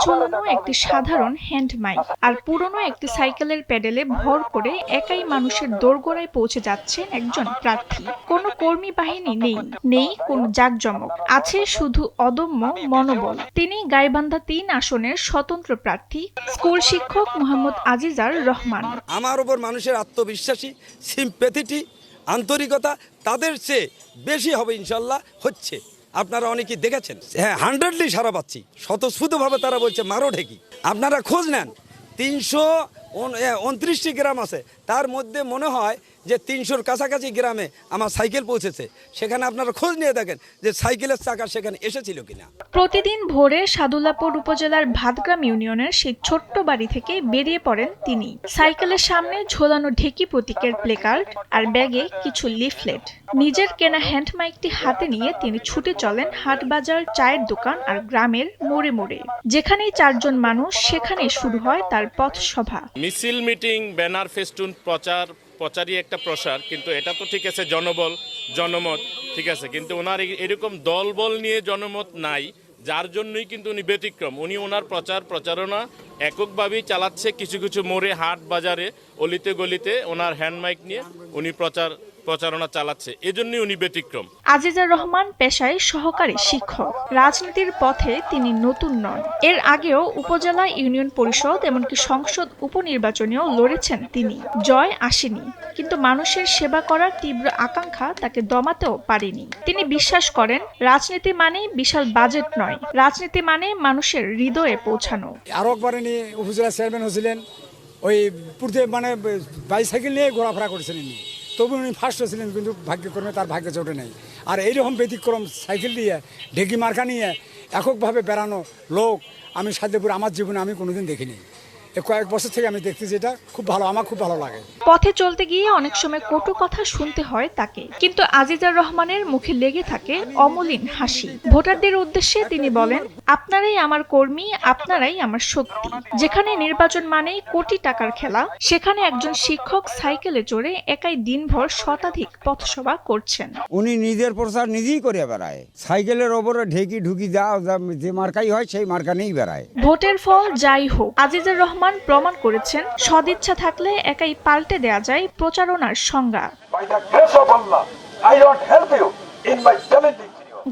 ঝোলানো একটি সাধারণ হ্যান্ড মাইক আর পুরনো একটি সাইকেলের প্যাডেলে ভর করে একাই মানুষের দোরগোড়ায় পৌঁছে যাচ্ছেন একজন প্রার্থী। কোনো কর্মী বাহিনী নেই কোনো জাঁকজমক, আছে শুধু অদম্য মনোবল। তিনি গাইবান্ধা ৩ আসনের স্বতন্ত্র প্রার্থী স্কুল শিক্ষক মোহাম্মদ আজিজার রহমান। আমার উপর মানুষের আত্মবিশ্বাসী, সিম্প্যাথিটি, আন্তরিকতা তাদের চেয়ে বেশি হবে ইনশাল্লাহ। হচ্ছে আপনারা অনেকেই দেখেছেন। হ্যাঁ, 100লি সারা পাচ্ছি। স্বতঃস্ফূর্তভাবে তারা বলছে মারো ঢেকি। আপনারা খোঁজ নেন, ৩29টি গ্রাম আছে, তার মধ্যে মনে হয় যে ৩০০-র কাছাকাছি গ্রামে আমার সাইকেল পৌঁছেছে। সেখানে আপনারা খোঁজ নিয়ে দেখেন যে সাইকেলের চাকা সেখানে এসেছিল কিনা। প্রতিদিন ভোরে সাদুল্লাপুর উপজেলার ভাতগ্রাম ইউনিয়নের সেই ছোট্ট বাড়ি থেকে বেরিয়ে পড়েন তিনি। সাইকেলের সামনে ঝোলানো ঢেকি প্রতীকের প্লেকার্ড আর ব্যাগে কিছু লিফলেট। নিজের কেনা হ্যান্ড মাইকটি হাতে নিয়ে তিনি ছুটে চলেন হাটবাজার, চায়ের দোকান আর গ্রামের মোড়ে মোড়ে। যেখানেই ৪ জন মানুষ, সেখানেই শুরু হয় তার পথসভা। মিছিল, মিটিং, ব্যানার, ফেস্টুন, প্রচারই একটা প্রসার, কিন্তু এটা তো ঠিক আছে জনবল, জনমত ঠিক আছে, কিন্তু ওনার এরকম দলবল নিয়ে জনমত নাই, যার জন্যই কিন্তু উনি ব্যতিক্রম। উনি ওনার প্রচারণা এককভাবেই চালাচ্ছে। কিছু কিছু মোড়ে, হাট বাজারে, অলিতে গলিতে ওনার হ্যান্ড মাইক নিয়ে উনি প্রচারণা চালাচ্ছে, এজন্যই উনি ব্যতিক্রম। আজিজার রহমান পেশায় সহকারী শিক্ষক। রাজনীতির পথে তিনি নতুন নন। এর আগেও উপজেলা, ইউনিয়ন পরিষদ এমনকি সংসদ উপনির্বাচনেও লড়েছেন তিনি। জয় আসেনি, কিন্তু মানুষের সেবা করার তীব্র আকাঙ্ক্ষা তাকে দমাতেও পারেনি। তিনি বিশ্বাস করেন, রাজনীতি মানে বিশাল বাজেট নয়, রাজনীতি মানে মানুষের হৃদয়ে পৌঁছানো। আরো একবারে নিয়ে উপজেলা চেয়ারম্যান হয়েছিলেন, ওই পুরতে মানে বাইসাইকেল নিয়ে ঘোরাফেরা করেছিলেন। তবু উনি ফার্স্ট হয়েছিলেন, কিন্তু ভাগ্যক্রমে তার ভাগ্যে চটে নেই। আর এইরকম ব্যতিক্রম সাইকেল দিয়ে, ঢেকি মার্কা নিয়ে এককভাবে বেড়ানো লোক আমি সাধ্যপুর আমার জীবনে আমি কোনোদিন দেখিনি। কয়েক বছর থেকে আমি দেখতেছি, এটা খুব ভালো, আমার খুব ভালো লাগে। পথে চলতে গিয়ে অনেক সময় কটু কথা শুনতে হয় তাকে, কিন্তু আজিজার রহমানের মুখে লেগে থাকে অমলিন হাসি। ভোটারদের উদ্দেশ্যে তিনি বলেন, আপনারাই আমার কর্মী, আপনারাই আমার শক্তি। যেখানে নির্বাচন মানেই কোটি টাকার খেলা, সেখানে একজন শিক্ষক সাইকেলে চড়ে একাই দিনভর শতাধিক পথসভা করছেন। উনি নিজের প্রচার নিজেই করে বেড়ায়, সাইকেলের ওপরে ঢেকি ঢুকি যে মার্কাই হয় সেই মার্কা নিয়েই বেড়ায়। ভোটের ফল যাই হোক, আজিজার রহমান প্রমাণ করেছেন, সদিচ্ছা থাকলে একাই পাল্টে দেয়া যায় প্রচারণার সংজ্ঞা।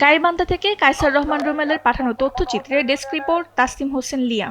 গাইবান্ধা থেকে কায়সার রহমান রুমেলের পাঠানো তথ্যচিত্রে ডেস্ক রিপোর্ট, তাসলিম হোসেন লিয়া।